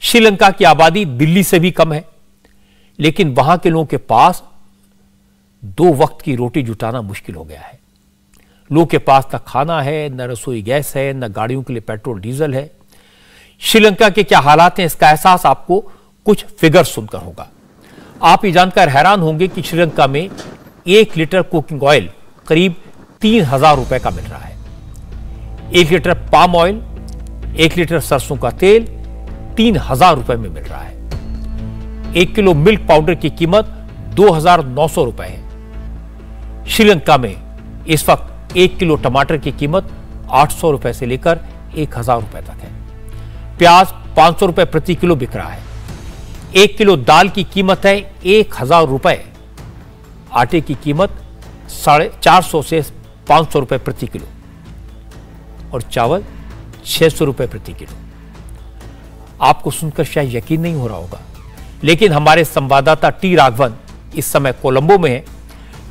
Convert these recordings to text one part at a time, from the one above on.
श्रीलंका की आबादी दिल्ली से भी कम है, लेकिन वहां के लोगों के पास 2 वक्त की रोटी जुटाना मुश्किल हो गया है। लोगों के पास न खाना है, न रसोई गैस है, न गाड़ियों के लिए पेट्रोल डीजल है। श्रीलंका के क्या हालात हैं, इसका एहसास आपको कुछ फिगर सुनकर होगा। आप ये जानकर हैरान होंगे कि श्रीलंका में 1 लीटर कुकिंग ऑयल करीब 3000 रुपए का मिल रहा है। 1 लीटर पाम ऑयल, 1 लीटर सरसों का तेल 3000 रुपए में मिल रहा है। 1 किलो मिल्क पाउडर की कीमत 2900 रुपए है। श्रीलंका में इस वक्त 1 किलो टमाटर की कीमत 800 रुपए से लेकर 1000 रुपए तक है। प्याज 500 रुपए प्रति किलो बिक रहा है। 1 किलो दाल की कीमत है 1000 रुपए। आटे की कीमत 450 से 500 रुपए प्रति किलो और चावल 600 रुपए प्रति किलो। आपको सुनकर शायद यकीन नहीं हो रहा होगा, लेकिन हमारे संवाददाता टी राघवन इस समय कोलंबो में है।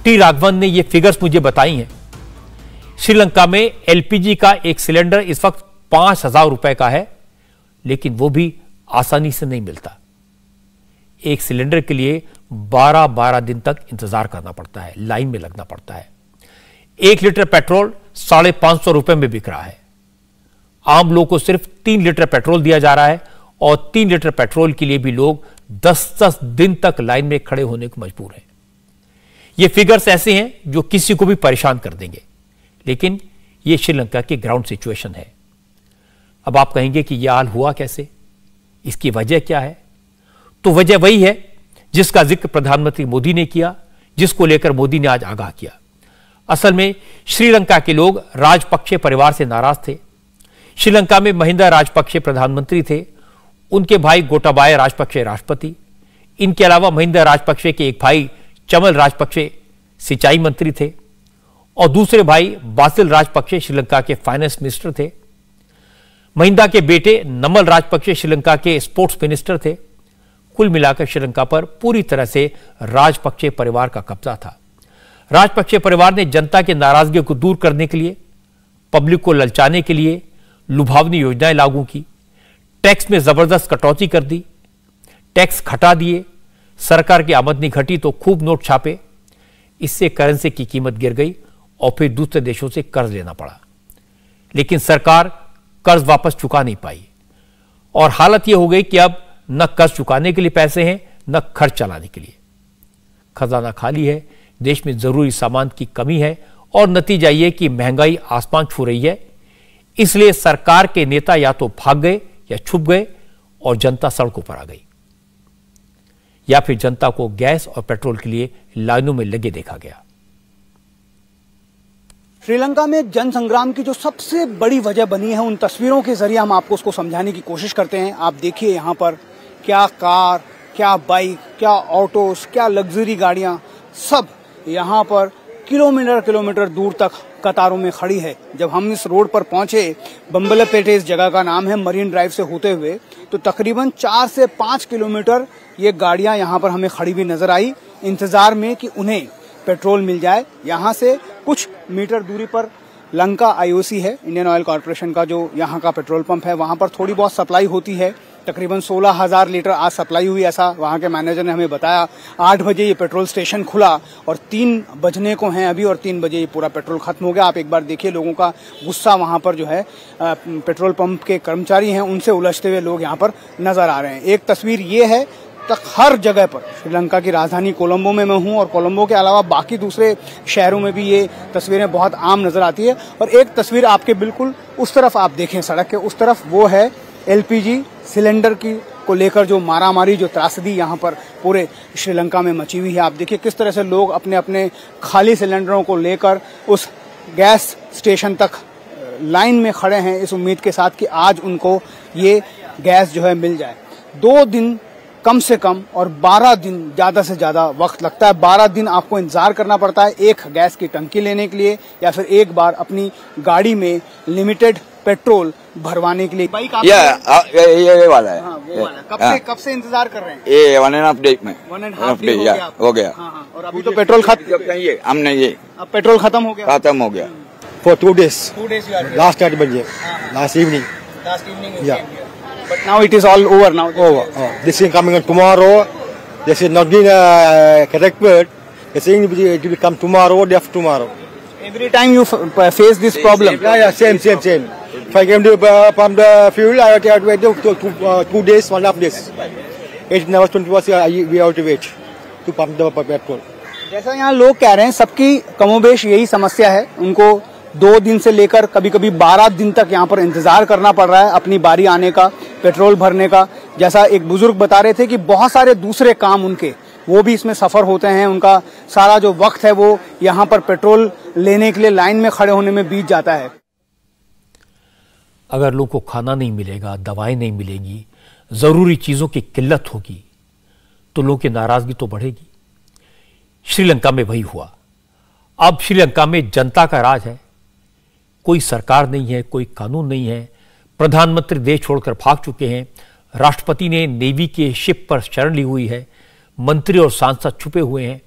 टी राघवन ने ये फिगर्स मुझे बताई हैं। श्रीलंका में एलपीजी का एक सिलेंडर इस वक्त 5000 रुपए का है, लेकिन वो भी आसानी से नहीं मिलता। एक सिलेंडर के लिए 12-12 दिन तक इंतजार करना पड़ता है, लाइन में लगना पड़ता है। 1 लीटर पेट्रोल 550 रुपए में बिक रहा है। आम लोगों को सिर्फ 3 लीटर पेट्रोल दिया जा रहा है और 3 लीटर पेट्रोल के लिए भी लोग 10-10 दिन तक लाइन में खड़े होने को मजबूर हैं। ये फिगर्स ऐसे हैं जो किसी को भी परेशान कर देंगे, लेकिन ये श्रीलंका की ग्राउंड सिचुएशन है। अब आप कहेंगे कि यह हाल हुआ कैसे, इसकी वजह क्या है? तो वजह वही है जिसका जिक्र प्रधानमंत्री मोदी ने किया, जिसको लेकर मोदी ने आज आगाह किया। असल में श्रीलंका के लोग राजपक्षे परिवार से नाराज थे। श्रीलंका में महिंदा राजपक्षे प्रधानमंत्री थे, उनके भाई गोटाबाया राजपक्षे राष्ट्रपति। इनके अलावा महिंदा राजपक्षे के एक भाई चमल राजपक्षे सिंचाई मंत्री थे और दूसरे भाई बासिल राजपक्षे श्रीलंका के फाइनेंस मिनिस्टर थे। महिंदा के बेटे नमल राजपक्षे श्रीलंका के स्पोर्ट्स मिनिस्टर थे। कुल मिलाकर श्रीलंका पर पूरी तरह से राजपक्षे परिवार का कब्जा था। राजपक्षे परिवार ने जनता की नाराजगी को दूर करने के लिए, पब्लिक को ललचाने के लिए लुभावनी योजनाएं लागू की, टैक्स में जबरदस्त कटौती कर दी, टैक्स घटा दिए, सरकार की आमदनी घटी तो खूब नोट छापे। इससे करेंसी की कीमत गिर गई और फिर दूसरे देशों से कर्ज लेना पड़ा, लेकिन सरकार कर्ज वापस चुका नहीं पाई और हालत यह हो गई कि अब न कर्ज चुकाने के लिए पैसे हैं, न खर्च चलाने के लिए। खजाना खाली है, देश में जरूरी सामान की कमी है और नतीजा यह कि महंगाई आसमान छू रही है। इसलिए सरकार के नेता या तो भाग गए या छुप गए और जनता सड़कों पर आ गई, या फिर जनता को गैस और पेट्रोल के लिए लाइनों में लगे देखा गया। श्रीलंका में जन संग्राम की जो सबसे बड़ी वजह बनी है, उन तस्वीरों के जरिए हम आपको उसको समझाने की कोशिश करते हैं। आप देखिए यहाँ पर क्या कार, क्या बाइक, क्या ऑटोस, क्या लग्जरी गाड़ियां, सब यहाँ पर किलोमीटर दूर तक कतारों में खड़ी है। जब हम इस रोड पर पहुंचे, बम्बलपेटे इस जगह का नाम है, मरीन ड्राइव से होते हुए, तो तकरीबन 4 से 5 किलोमीटर ये गाड़ियां यहाँ पर हमें खड़ी हुई नजर आई, इंतजार में कि उन्हें पेट्रोल मिल जाए। यहाँ से कुछ मीटर दूरी पर लंका आईओसी है, इंडियन ऑयल कॉर्पोरेशन का जो यहाँ का पेट्रोल पंप है, वहां पर थोड़ी बहुत सप्लाई होती है। तकरीबन 16,000 लीटर आज सप्लाई हुई, ऐसा वहां के मैनेजर ने हमें बताया। 8 बजे ये पेट्रोल स्टेशन खुला और 3 बजने को हैं अभी, और 3 बजे ये पूरा पेट्रोल खत्म हो गया। आप एक बार देखिए लोगों का गुस्सा, वहां पर जो है पेट्रोल पंप के कर्मचारी हैं उनसे उलझते हुए लोग यहाँ पर नजर आ रहे हैं। एक तस्वीर ये है, तक हर जगह पर श्रीलंका की राजधानी कोलंबो में मैं हूं और कोलंबो के अलावा बाकी दूसरे शहरों में भी ये तस्वीरें बहुत आम नजर आती है। और एक तस्वीर आपके बिल्कुल उस तरफ आप देखें, सड़क के उस तरफ, वो है एलपीजी सिलेंडर की को लेकर जो मारामारी, जो त्रासदी यहाँ पर पूरे श्रीलंका में मची हुई है। आप देखिए किस तरह से लोग अपने अपने खाली सिलेंडरों को लेकर उस गैस स्टेशन तक लाइन में खड़े हैं, इस उम्मीद के साथ कि आज उनको ये गैस जो है मिल जाए। 2 दिन कम से कम और 12 दिन ज्यादा से ज्यादा वक्त लगता है। 12 दिन आपको इंतजार करना पड़ता है एक गैस की टंकी लेने के लिए, या फिर एक बार अपनी गाड़ी में लिमिटेड पेट्रोल भरवाने के लिए। बाइक ये वाला है। हाँ, वो वाला। कब से इंतजार कर रहे हैं? ये 1.5 डे में। 1.5 डे हो गया। हाँ, और अभी तो पेट्रोल खत्म, हमने ये अब पेट्रोल खत्म हो गया। For 2 days. 2 days you are here. Last 8 बजे, last evening. Last evening you came here. But now it is all over now. Over. Oh, this is coming on tomorrow. This is not being correct word. They're saying it will come tomorrow, day after tomorrow. Every time you face this problem. Yeah, same. If I came to pump the fuel, I have to wait 2 days, 1.5 days. 18 hours, 20 hours, we have to wait to pump the petrol. जैसा यहाँ लोग कह रहे हैं, सबकी कमोबेश यही समस्या है। उनको 2 दिन से लेकर कभी कभी 12 दिन तक यहाँ पर इंतजार करना पड़ रहा है अपनी बारी आने का, पेट्रोल भरने का। जैसा एक बुजुर्ग बता रहे थे कि बहुत सारे दूसरे काम उनके वो भी इसमें सफर होते हैं। उनका सारा जो वक्त है वो यहाँ पर पेट्रोल लेने के लिए लाइन में खड़े होने में बीत जाता है। अगर लोगों को खाना नहीं मिलेगा, दवाएं नहीं मिलेंगी, जरूरी चीजों की किल्लत होगी, तो लोगों की नाराजगी तो बढ़ेगी। श्रीलंका में वही हुआ। अब श्रीलंका में जनता का राज है, कोई सरकार नहीं है, कोई कानून नहीं है। प्रधानमंत्री देश छोड़कर भाग चुके हैं। राष्ट्रपति ने नेवी के शिप पर शरण ली हुई है। मंत्री और सांसद छुपे हुए हैं।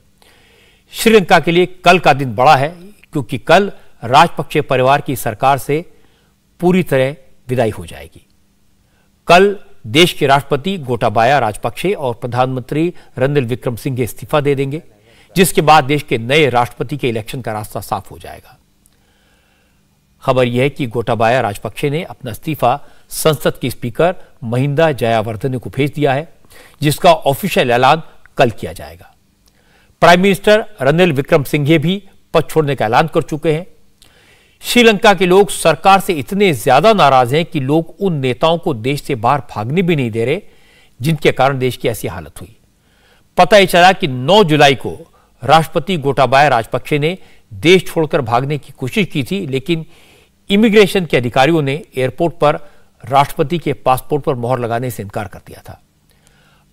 श्रीलंका के लिए कल का दिन बड़ा है, क्योंकि कल राजपक्षे परिवार की सरकार से पूरी तरह विदाई हो जाएगी। कल देश के राष्ट्रपति गोटाबाया राजपक्षे और प्रधानमंत्री रणिल विक्रमसिंघे इस्तीफा दे देंगे, जिसके बाद देश के नए राष्ट्रपति के इलेक्शन का रास्ता साफ हो जाएगा। खबर यह है कि गोटाबाया राजपक्षे ने अपना इस्तीफा संसद के स्पीकर महिंदा जयावर्धने को भेज दिया है, जिसका ऑफिशियल ऐलान कल किया जाएगा। प्राइम मिनिस्टर रणिल विक्रमसिंघे भी पद छोड़ने का ऐलान कर चुके हैं। श्रीलंका के लोग सरकार से इतने ज्यादा नाराज हैं कि लोग उन नेताओं को देश से बाहर भागने भी नहीं दे रहे, जिनके कारण देश की ऐसी हालत हुई। पता ही चला कि 9 जुलाई को राष्ट्रपति गोटाबाया राजपक्षे ने देश छोड़कर भागने की कोशिश की थी, लेकिन इमिग्रेशन के अधिकारियों ने एयरपोर्ट पर राष्ट्रपति के पासपोर्ट पर मोहर लगाने से इनकार कर दिया था।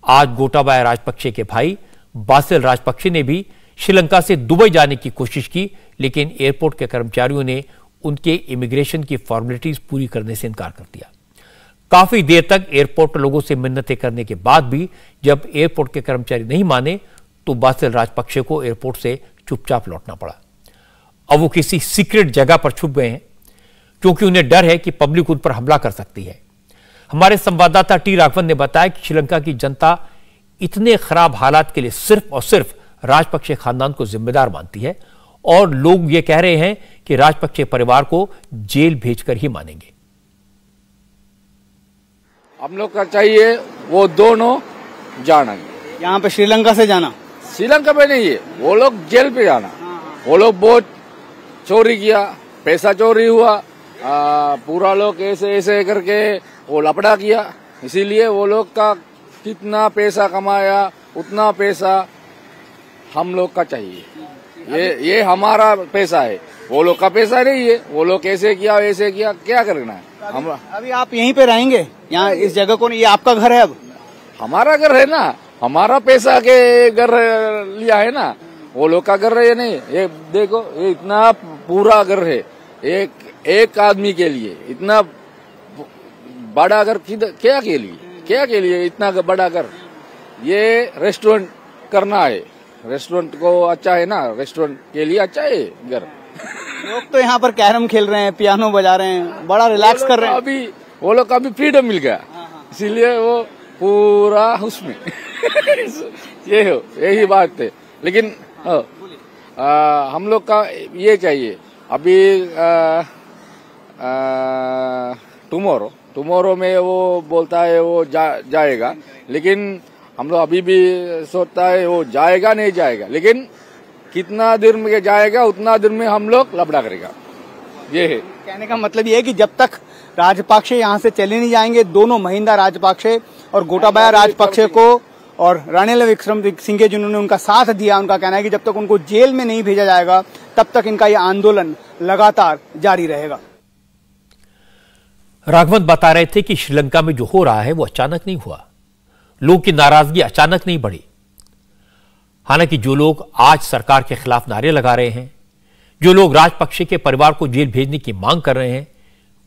आज गोटाबाया राजपक्षे के भाई बासिल राजपक्षे ने भी श्रीलंका से दुबई जाने की कोशिश की, लेकिन एयरपोर्ट के कर्मचारियों ने उनके इमिग्रेशन की फॉर्मेलिटीज पूरी करने से इनकार कर दिया। काफी देर तक एयरपोर्ट पर लोगों से मिन्नतें करने के बाद भी जब एयरपोर्ट के कर्मचारी नहीं माने, तो बासिल राजपक्षे को एयरपोर्ट से चुपचाप लौटना पड़ा। अब वो किसी सीक्रेट जगह पर छुप गए हैं, क्योंकि उन्हें डर है कि पब्लिक उन पर हमला कर सकती है। हमारे संवाददाता टी राघवन ने बताया कि श्रीलंका की जनता इतने खराब हालात के लिए सिर्फ और सिर्फ राजपक्षे खानदान को जिम्मेदार मानती है, और लोग ये कह रहे हैं कि राजपक्षे परिवार को जेल भेजकर ही मानेंगे। हम लोग का चाहिए वो दोनों जाना, यहाँ पे श्रीलंका से जाना। श्रीलंका में नहीं है, वो लोग जेल पे जाना। वो लोग बहुत चोरी किया, पैसा चोरी हुआ, पूरा लोग ऐसे करके वो लपड़ा किया, इसीलिए वो लोग का कितना पैसा कमाया उतना पैसा हम लोग का चाहिए। ये हमारा पैसा है, वो लोग का पैसा नहीं है। वो लोग ऐसे किया वैसे किया, क्या करना है? अभी आप यहीं पे रहेंगे, यहाँ इस जगह को? ये आपका घर है? अब हमारा घर है ना, हमारा पैसा के घर लिया है ना, वो लोग का घर है नहीं। ये देखो, ये इतना पूरा घर है एक आदमी के लिए, इतना बड़ा घर क्या के लिए इतना बड़ा घर? ये रेस्टोरेंट करना है, रेस्टोरेंट को अच्छा है ना, रेस्टोरेंट के लिए अच्छा है घर। लोग तो यहाँ पर कैरम खेल रहे हैं, पियानो बजा रहे हैं, बड़ा रिलैक्स कर रहे हैं। अभी वो लोग का भी फ्रीडम मिल गया, इसीलिए वो पूरा उसमें यही बात है। लेकिन हम लोग का ये चाहिए अभी टुमारो में वो बोलता है वो जाएगा, लेकिन हम लोग अभी भी सोचता है वो जाएगा नहीं जाएगा, लेकिन कितना देर में जाएगा उतना देर में हम लोग लपड़ा करेगा। ये है कहने का मतलब ये है कि जब तक राजपक्षे यहाँ से चले नहीं जाएंगे, दोनों महिंदा राजपक्षे और गोटाबाया राजपक्षे को और रणिल विक्रमसिंघे जिन्होंने उनका साथ दिया, उनका कहना है कि जब तक उनको जेल में नहीं भेजा जाएगा तब तक इनका ये आंदोलन लगातार जारी रहेगा। राघवन बता रहे थे कि श्रीलंका में जो हो रहा है वो अचानक नहीं हुआ, लोग की नाराजगी अचानक नहीं बढ़ी। हालांकि जो लोग आज सरकार के खिलाफ नारे लगा रहे हैं, जो लोग राजपक्षे के परिवार को जेल भेजने की मांग कर रहे हैं,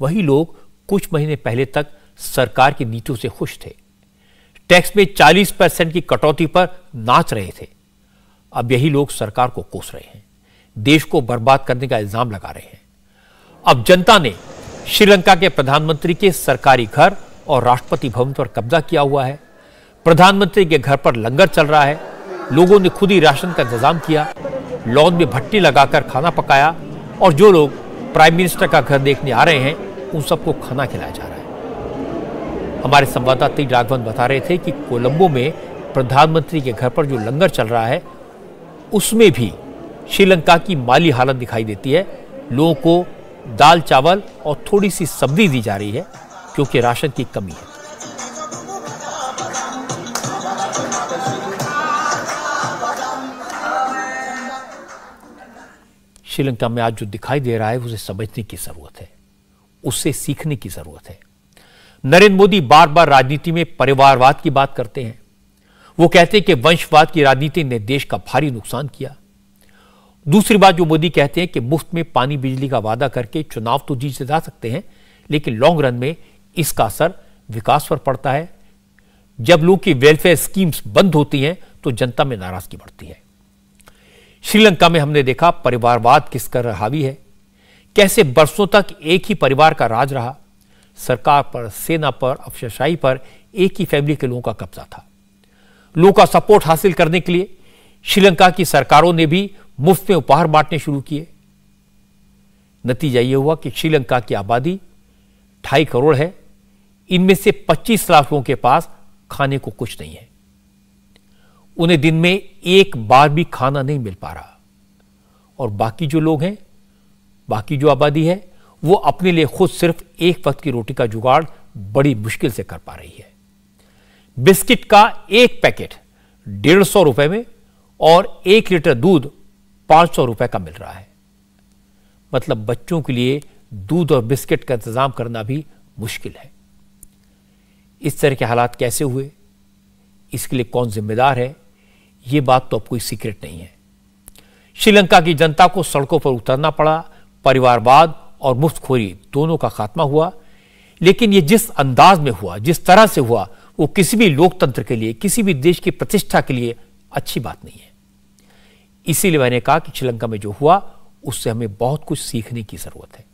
वही लोग कुछ महीने पहले तक सरकार की नीतियों से खुश थे, टैक्स में 40% की कटौती पर नाच रहे थे। अब यही लोग सरकार को कोस रहे हैं, देश को बर्बाद करने का इल्जाम लगा रहे हैं। अब जनता ने श्रीलंका के प्रधानमंत्री के सरकारी घर और राष्ट्रपति भवन पर कब्जा किया हुआ है। प्रधानमंत्री के घर पर लंगर चल रहा है। लोगों ने खुद ही राशन का इंतजाम किया, लॉन में भट्टी लगाकर खाना पकाया और जो लोग प्राइम मिनिस्टर का घर देखने आ रहे हैं उन सबको खाना खिलाया जा रहा है। हमारे संवाददाता राघवन बता रहे थे कि कोलंबो में प्रधानमंत्री के घर पर जो लंगर चल रहा है उसमें भी श्रीलंका की माली हालत दिखाई देती है। लोगों को दाल चावल और थोड़ी सी सब्जी दी जा रही है क्योंकि राशन की कमी है। श्रीलंका में आज जो दिखाई दे रहा है उसे समझने की जरूरत है, उससे सीखने की जरूरत है। नरेंद्र मोदी बार बार राजनीति में परिवारवाद की बात करते हैं। वो कहते हैं कि वंशवाद की राजनीति ने देश का भारी नुकसान किया। दूसरी बात जो मोदी कहते हैं कि मुफ्त में पानी बिजली का वादा करके चुनाव तो जीते जा सकते हैं, लेकिन लॉन्ग रन में इसका असर विकास पर पड़ता है। जब लोग की वेलफेयर स्कीम्स बंद होती हैं तो जनता में नाराजगी बढ़ती है। श्रीलंका में हमने देखा परिवारवाद किस तरह हावी है, कैसे बरसों तक एक ही परिवार का राज रहा। सरकार पर, सेना पर, अफसरशाही पर एक ही फैमिली के लोगों का कब्जा था। लोगों का सपोर्ट हासिल करने के लिए श्रीलंका की सरकारों ने भी मुफ्त में उपहार बांटने शुरू किए। नतीजा यह हुआ कि श्रीलंका की आबादी 2.5 करोड़ है। इनमें से 25 लाख लोगों के पास खाने को कुछ नहीं है। उन्हें दिन में एक बार भी खाना नहीं मिल पा रहा। और बाकी जो लोग हैं, बाकी जो आबादी है, वो अपने लिए खुद सिर्फ एक वक्त की रोटी का जुगाड़ बड़ी मुश्किल से कर पा रही है। बिस्किट का एक पैकेट 150 रुपए में और 1 लीटर दूध 500 रुपए का मिल रहा है। मतलब बच्चों के लिए दूध और बिस्किट का इंतजाम करना भी मुश्किल है। इस तरह के हालात कैसे हुए, इसके लिए कौन जिम्मेदार है, यह बात तो अब कोई सीक्रेट नहीं है। श्रीलंका की जनता को सड़कों पर उतरना पड़ा। परिवारवाद और मुफ्तखोरी दोनों का खात्मा हुआ। लेकिन यह जिस अंदाज में हुआ, जिस तरह से हुआ, वो किसी भी लोकतंत्र के लिए, किसी भी देश की प्रतिष्ठा के लिए अच्छी बात नहीं है। इसीलिए मैंने कहा कि श्रीलंका में जो हुआ उससे हमें बहुत कुछ सीखने की जरूरत है।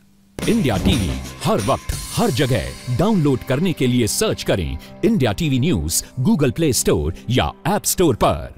इंडिया टीवी हर वक्त हर जगह डाउनलोड करने के लिए सर्च करें India TV news Google play store या ऐप स्टोर पर।